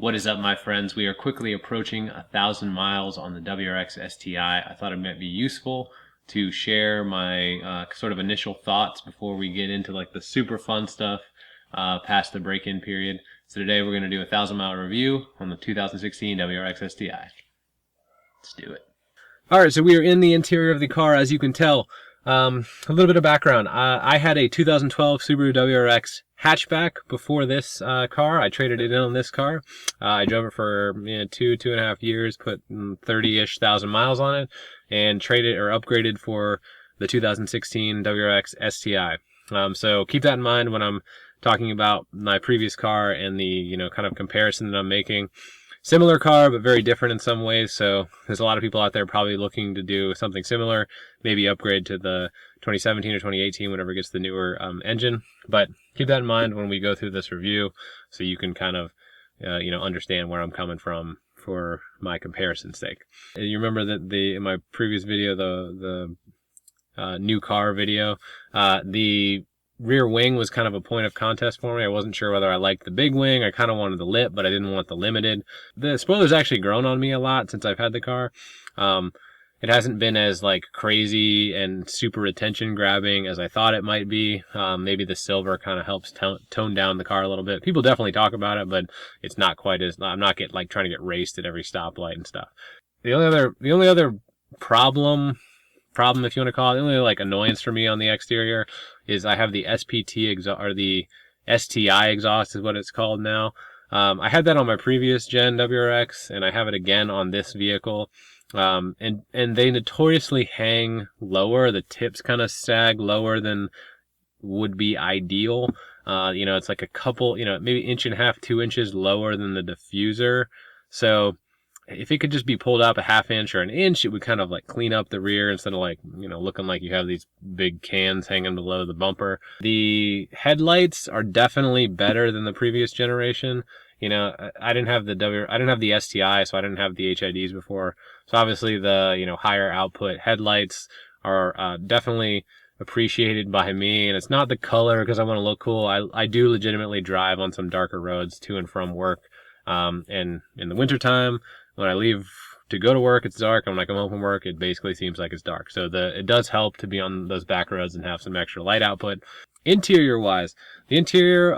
What is up, my friends? We are quickly approaching 1,000 miles on the WRX STI. I thought it might be useful to share my sort of initial thoughts before we get into like the super fun stuff past the break-in period. So today we're going to do a 1,000-mile review on the 2016 WRX STI. Let's do it. All right, so we are in the interior of the car, as you can tell. A little bit of background. I had a 2012 Subaru WRX hatchback before this car. I traded it in on this car. I drove it for 2.5 years, put 30-ish thousand miles on it, and traded or upgraded for the 2016 WRX STI. So keep that in mind when I'm talking about my previous car and the kind of comparison that I'm making. Similar car, but very different in some ways. So there's a lot of people out there probably looking to do something similar, maybe upgrade to the 2017 or 2018, whenever it gets the newer engine. But keep that in mind when we go through this review, so you can kind of understand where I'm coming from for my comparison's sake. And you remember that in my previous video, the new car video, the rear wing was kind of a point of contest for me. I wasn't sure whether I liked the big wing. I kind of wanted the lip, but I didn't want the limited. The spoiler's actually grown on me a lot since I've had the car. It hasn't been as like crazy and super attention grabbing as I thought it might be. Maybe the silver kind of helps tone down the car a little bit. People definitely talk about it, but it's not quite as, I'm not trying to get raced at every stoplight and stuff. The only other problem, if you want to call it, the only like annoyance for me on the exterior is I have the SPT exhaust, or the STI exhaust is what it's called now. I had that on my previous gen WRX, and I have it again on this vehicle. And they notoriously hang lower. The tips kind of sag lower than would be ideal. It's like a couple, maybe 1.5 to 2 inches lower than the diffuser. So if it could just be pulled up a 1/2 inch or 1 inch, it would kind of like clean up the rear instead of looking like you have these big cans hanging below the bumper. The headlights are definitely better than the previous generation. I didn't have the STI, so I didn't have the HIDs before. So obviously the higher output headlights are definitely appreciated by me, and it's not the color because I want to look cool. I do legitimately drive on some darker roads to and from work, and in the wintertime, when I leave to go to work, it's dark, and when I come home from work, it basically seems like it's dark. So it does help to be on those back roads and have some extra light output. Interior-wise, the interior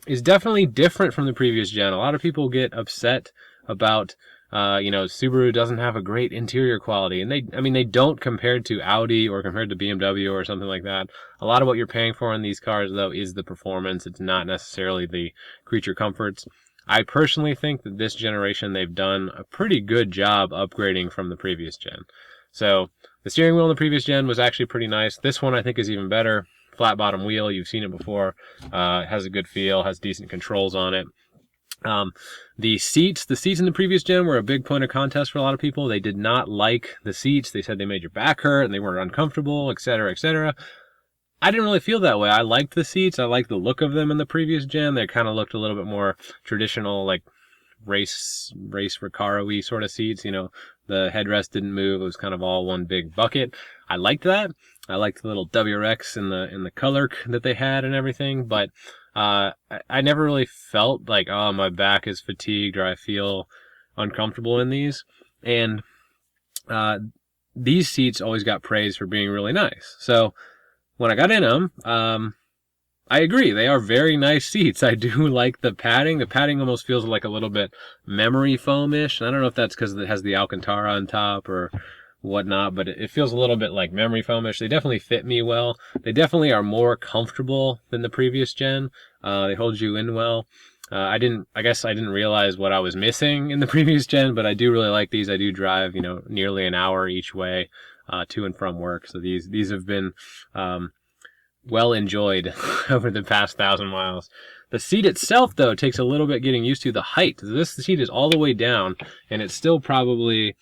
is definitely different from the previous gen. A lot of people get upset about Subaru doesn't have a great interior quality, and they don't compared to Audi or compared to BMW or something like that. A lot of what you're paying for in these cars, though, is the performance. It's not necessarily the creature comforts. I personally think that this generation, they've done a pretty good job upgrading from the previous gen. So the steering wheel in the previous gen was actually pretty nice. This one I think is even better. Flat bottom wheel, you've seen it before. It has a good feel, has decent controls on it. The seats in the previous gen were a big point of contest for a lot of people. They did not like the seats. They said they made your back hurt and they weren't uncomfortable, etc., etc. I didn't really feel that way. I liked the seats. I liked the look of them in the previous gen. They kind of looked a little bit more traditional, like race Recaro-y sort of seats. The headrest didn't move. It was kind of all one big bucket. I liked that. I liked the little WRX in the color that they had and everything, but I never really felt like, oh, my back is fatigued or I feel uncomfortable in these. And these seats always got praised for being really nice. So when I got in them, I agree. They are very nice seats. I do like the padding. The padding almost feels like a little bit memory foam-ish. I don't know if that's because it has the Alcantara on top or whatnot, but it feels a little bit like memory foamish. They definitely fit me well. They definitely are more comfortable than the previous gen. They hold you in well. I guess I didn't realize what I was missing in the previous gen, but I do really like these. I do drive, nearly an hour each way to and from work. So these have been well enjoyed over the past 1,000 miles. The seat itself, though, takes a little bit getting used to. The height. This seat is all the way down, and it's still probably,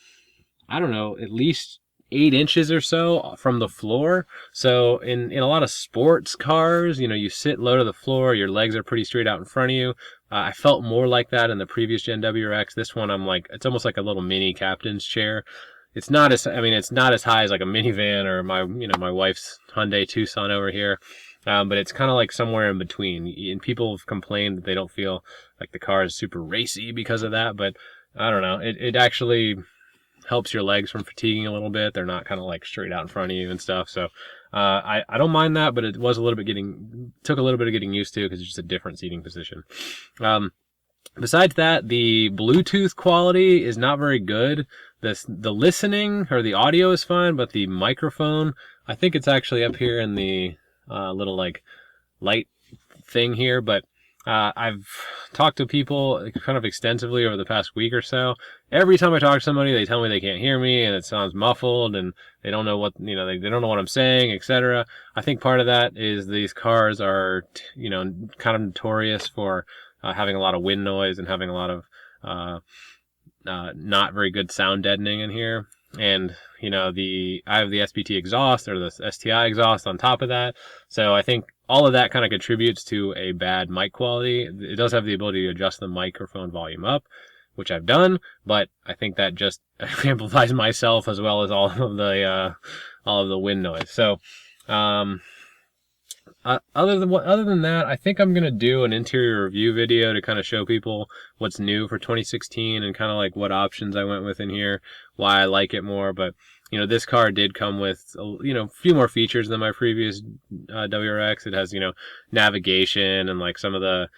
I don't know, at least 8 inches or so from the floor. So in a lot of sports cars, you sit low to the floor, your legs are pretty straight out in front of you. I felt more like that in the previous gen WRX. This one, it's almost like a little mini captain's chair. It's not as high as like a minivan or my wife's Hyundai Tucson over here. but it's kind of like somewhere in between. And people have complained that they don't feel like the car is super racy because of that, but I don't know. It actually helps your legs from fatiguing a little bit. They're not kind of like straight out in front of you and stuff. So I don't mind that, but it was a little bit took a little bit of getting used to because it's just a different seating position. Besides that, the Bluetooth quality is not very good. The listening or the audio is fine, but the microphone, I think it's actually up here in the little like light thing here, but I've talked to people kind of extensively over the past week or so. Every time I talk to somebody, they tell me they can't hear me and it sounds muffled and they don't know what, you know, they don't know what I'm saying, etc. I think part of that is these cars are, you know, kind of notorious for having a lot of wind noise and having a lot of not very good sound deadening in here. And, you know, I have the SPT exhaust or the STI exhaust on top of that. So I think all of that kind of contributes to a bad mic quality. It does have the ability to adjust the microphone volume up, which I've done, but I think that just amplifies myself as well as all of the wind noise. So, other than that, I think I'm gonna do an interior review video to kind of show people what's new for 2016 and kind of like what options I went with in here, why I like it more. But you know, this car did come with, you know, a few more features than my previous WRX. It has, you know, navigation and like some of the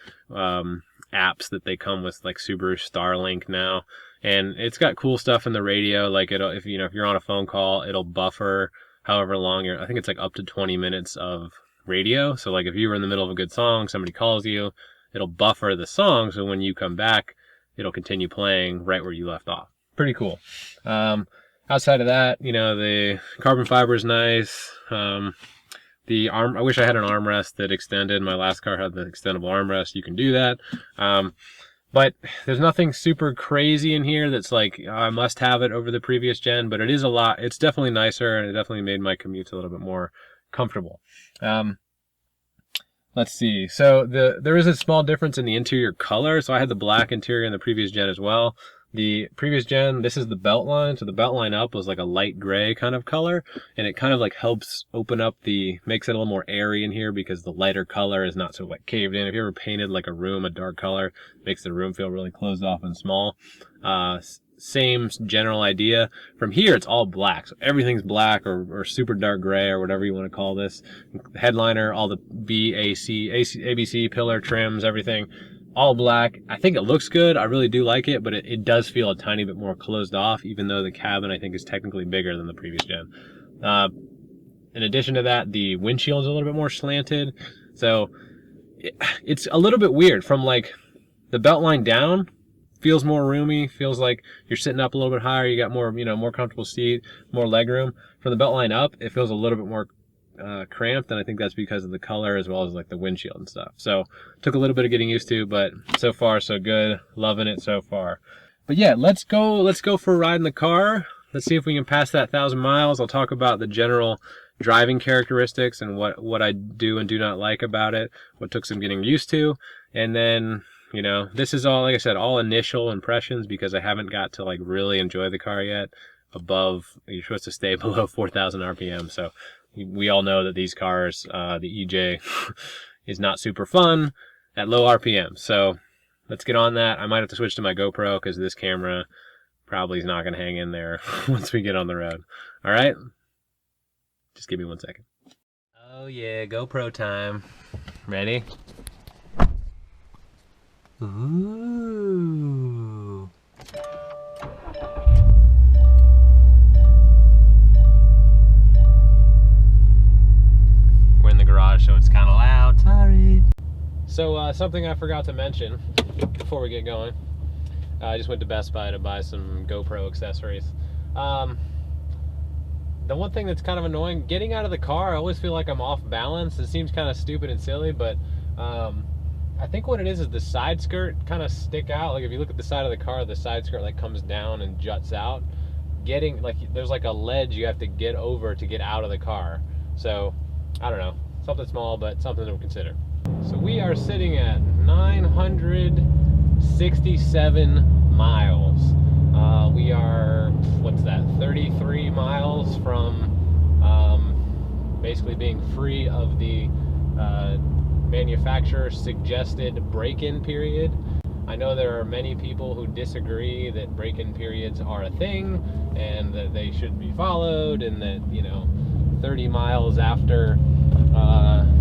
apps that they come with, like Subaru Starlink now, and it's got cool stuff in the radio. Like if you're on a phone call, it'll buffer however long I think it's like up to 20 minutes of radio. So like if you were in the middle of a good song, somebody calls you, it'll buffer the song, so when you come back, it'll continue playing right where you left off. Pretty cool. Outside of that, you know, the carbon fiber is nice. The arm, I wish I had an armrest that extended. My last car had the extendable armrest. You can do that. But there's nothing super crazy in here that's like, I must have it over the previous gen, but it is a lot. It's definitely nicer, and it definitely made my commutes a little bit more comfortable. Let's see. So there is a small difference in the interior color. So I had the black interior in the previous gen as well. The previous gen, this is the belt line. So the belt line up was like a light gray kind of color, and it kind of like helps open up makes it a little more airy in here because the lighter color is not so like caved in. If you ever painted like a room a dark color, it makes the room feel really closed off and small. Same general idea. From here, it's all black. So everything's black or super dark gray or whatever you want to call this. The headliner, all the ABC pillar trims, everything, all black. I think it looks good. I really do like it, but it does feel a tiny bit more closed off, even though the cabin, I think, is technically bigger than the previous gen. In addition to that, the windshield is a little bit more slanted. So it's a little bit weird. From like the belt line down, feels more roomy, feels like you're sitting up a little bit higher, you got more, you know, more comfortable seat, more leg room. From the belt line up, it feels a little bit more cramped, and I think that's because of the color as well as like the windshield and stuff. So took a little bit of getting used to, but so far so good. Loving it so far. But yeah, let's go for a ride in the car. Let's see if we can pass that 1,000 miles. I'll talk about the general driving characteristics and what I do and do not like about it, what took some getting used to, and then, you know, this is all, like I said, all initial impressions because I haven't got to like really enjoy the car yet. You're supposed to stay below 4,000 RPM. So we all know that these cars, the EJ is not super fun at low RPM. So let's get on that. I might have to switch to my GoPro because this camera probably is not going to hang in there once we get on the road. All right. Just give me 1 second. Oh yeah, GoPro time. Ready? Ooh. We're in the garage, so it's kind of loud. Sorry. So something I forgot to mention before we get going. I just went to Best Buy to buy some GoPro accessories. The one thing that's kind of annoying, getting out of the car, I always feel like I'm off balance. It seems kind of stupid and silly, but I think what it is the side skirt kind of stick out. Like if you look at the side of the car, the side skirt like comes down and juts out. Getting like there's like a ledge you have to get over to get out of the car. So I don't know, something small but something to consider. So we are sitting at 967 miles. We are, what's that, 33 miles from basically being free of the manufacturer suggested break-in period. I know there are many people who disagree that break-in periods are a thing and that they should be followed, and that, you know, 30 miles after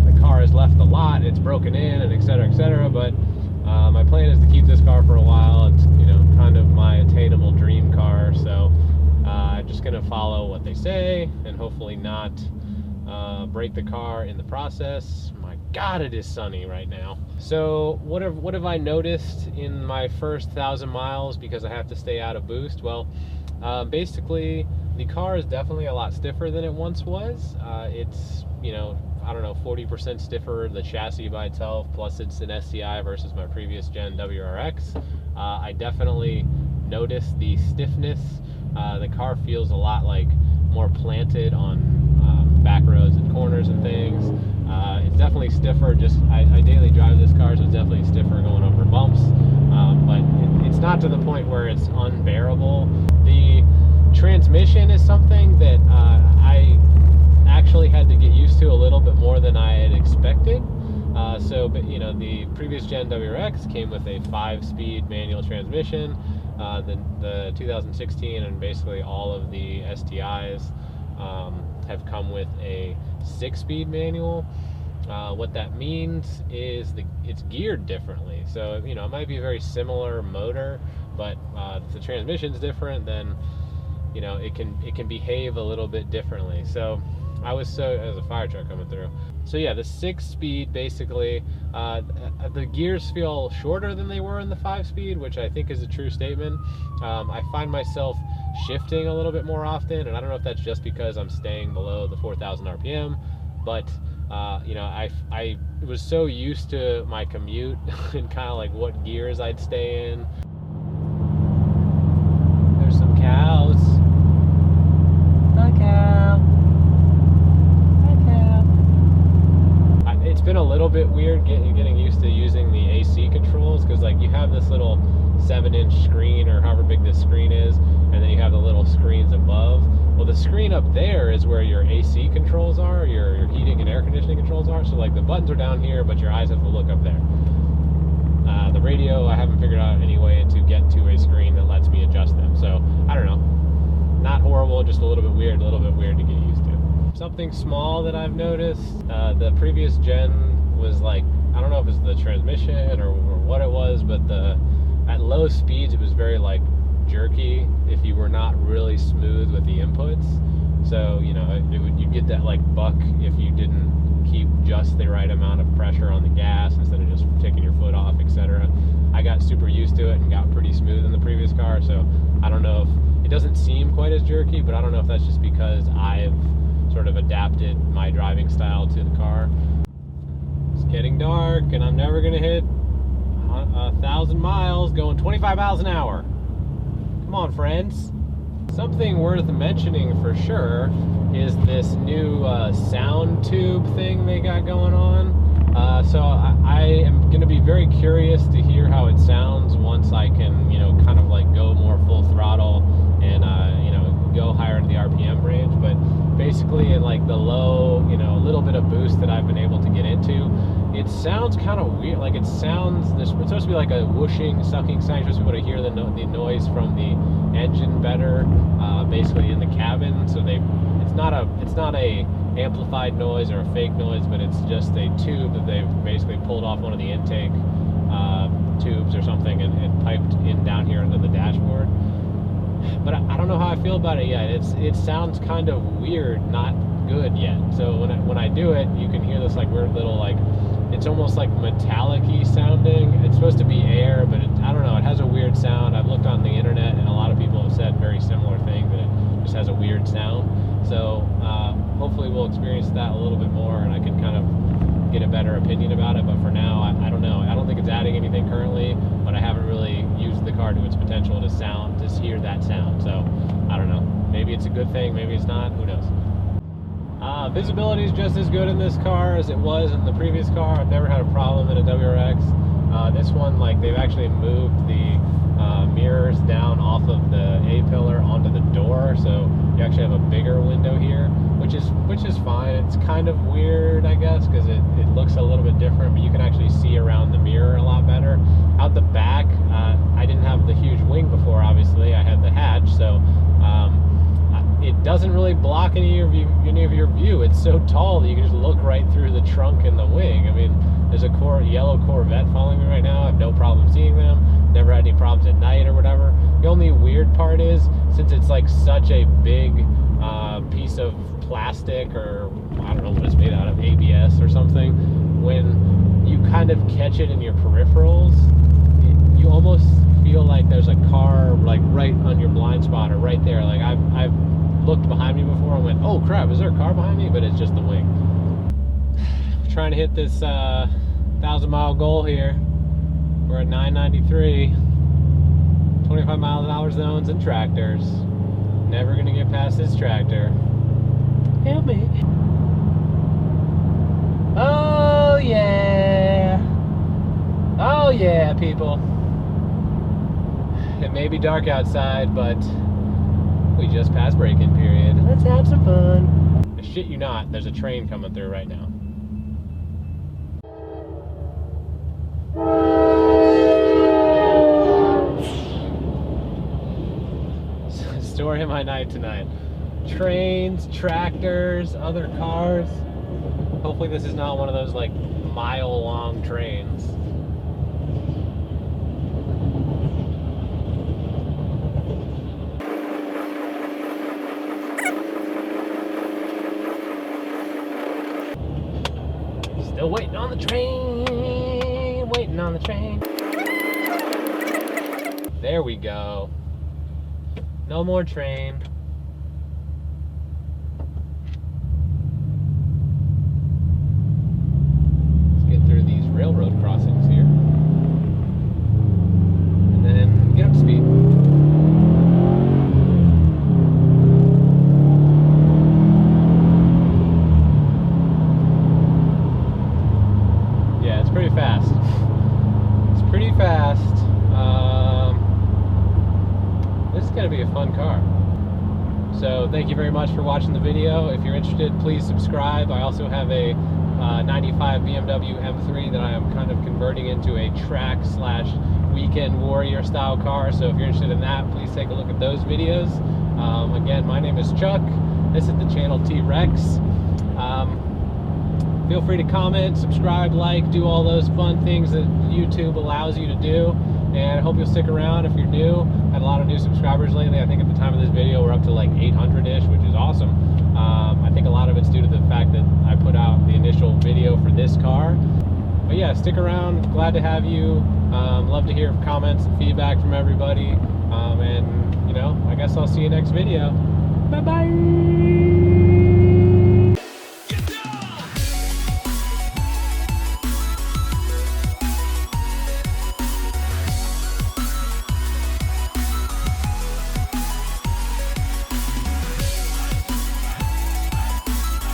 the car has left the lot, it's broken in, and etc., etc. But my plan is to keep this car for a while. It's, you know, kind of my attainable dream car, so I'm just gonna follow what they say and hopefully not break the car in the process. My God, it is sunny right now. So what have I noticed in my first 1,000 miles, because I have to stay out of boost? Well, basically the car is definitely a lot stiffer than it once was. It's, you know, I don't know, 40% stiffer, the chassis by itself, plus it's an STI versus my previous gen WRX. I definitely noticed the stiffness. The car feels a lot like more planted on back roads and corners and things. It's definitely stiffer. Just I daily drive this car, so it's definitely stiffer going over bumps. But it's not to the point where it's unbearable. The transmission is something that I actually had to get used to a little bit more than I had expected. But you know, the previous gen WRX came with a 5-speed manual transmission. The 2016 and basically all of the STIs have come with a 6-speed manual. What that means is it's geared differently. So, you know, it might be a very similar motor, but if the transmission's different, then, you know, it can behave a little bit differently. So as a fire truck coming through. So yeah, the 6-speed, basically, the gears feel shorter than they were in the 5-speed, which I think is a true statement. I find myself shifting a little bit more often, and I don't know if that's just because I'm staying below the 4,000 RPM, but you know, I was so used to my commute and kind of like what gears I'd stay in. There's some cows. Hi, cow. It's been a little bit weird getting used to using the AC controls, because like you have this little 7-inch screen, or however big this screen is, and then you have the little screens above. Well, the screen up there is where your AC controls are, your heating and air conditioning controls are. So like the buttons are down here, but your eyes have to look up there. The radio, I haven't figured out any way to get to a screen that lets me adjust them. So I don't know, not horrible, just a little bit weird to get used to. Something small that I've noticed, the previous gen was like, I don't know if it's the transmission or what it was, but at low speeds it was very like jerky if you were not really smooth with the inputs. So, you know, you'd get that like buck if you didn't keep just the right amount of pressure on the gas instead of just taking your foot off, etc. I got super used to it and got pretty smooth in the previous car, so I don't know if it doesn't seem quite as jerky, but I don't know if that's just because I've sort of adapted my driving style to the car. It's getting dark and I'm never gonna hit 1,000 miles going 25 miles an hour. Come on, friends. Something worth mentioning for sure is this new sound tube thing they got going on. So I am gonna be very curious to hear how it sounds once I can, you know, kind of like go more full throttle and you know, go higher in the RPM range. But basically in like the low, you know, little bit of boost that I've been able to get into, it sounds kind of weird. Like it's supposed to be like a whooshing, sucking sound. You're supposed to be able to hear the noise from the engine better, basically in the cabin. So it's not a amplified noise or a fake noise, but it's just a tube that they've basically pulled off one of the intake tubes or something and piped in down here into the dashboard. But I don't know how I feel about it yet. It sounds kind of weird, not good yet. So when I do it, you can hear this like weird little, like, it's almost like metallic-y sounding. It's supposed to be air, but I don't know, it has a weird sound. I've looked on the internet and a lot of people have said very similar things, that it just has a weird sound. So hopefully we'll experience that a little bit more and I can kind of get a better opinion about it. But for now, I don't know. I don't think it's adding anything currently, but I haven't really used the car to its potential to hear that sound. So I don't know. Maybe it's a good thing, maybe it's not, who knows. Visibility is just as good in this car as it was in the previous car. I've never had a problem in a WRX. This one, like, they've actually moved the mirrors down off of the A-pillar onto the door, so you actually have a bigger window here, which is fine. It's kind of weird, I guess, because it looks a little bit different, but you can actually see around the mirror a lot better. Out the back, I didn't have the huge wing before, obviously. I had the hatch, so it doesn't really block any of your view. It's so tall that you can just look right through the trunk and the wing. I mean, there's a yellow Corvette following me right now. I have no problem seeing them. Never had any problems at night or whatever. The only weird part is, since it's like such a big piece of plastic, or I don't know what it's made out of, ABS or something, when you kind of catch it in your peripherals, you almost feel like there's a car like right on your blind spot or right there. Like I've looked behind me before and went, oh crap, is there a car behind me? But it's just the wing. Trying to hit this 1,000-mile goal here. We're at 993. 25 mile an hour zones and tractors. Never gonna get past this tractor. Help me. Oh yeah. Oh yeah, people. It may be dark outside, but we just passed break-in period. Let's have some fun. I shit you not, there's a train coming through right now. Story of my night tonight. Trains, tractors, other cars. Hopefully this is not one of those like mile-long trains. Still waiting on the train, waiting on the train. There we go. No more train. Let's get through these railroad crossings here. And then get up to speed. Yeah, it's pretty fast. It's pretty fast. This is going to be a fun car. So thank you very much for watching the video. If you're interested, please subscribe. I also have a 95 BMW M3 that I am kind of converting into a track/weekend warrior style car. So if you're interested in that, please take a look at those videos. Again, my name is Chuck. This is the channel T-Rex. Feel free to comment, subscribe, like, do all those fun things that YouTube allows you to do. And I hope you'll stick around if you're new. Had a lot of new subscribers lately. I think at the time of this video we're up to like 800-ish, which is awesome. I think a lot of it's due to the fact that I put out the initial video for this car. But yeah, stick around. Glad to have you. Love to hear comments and feedback from everybody. And you know, I guess I'll see you next video. Bye bye.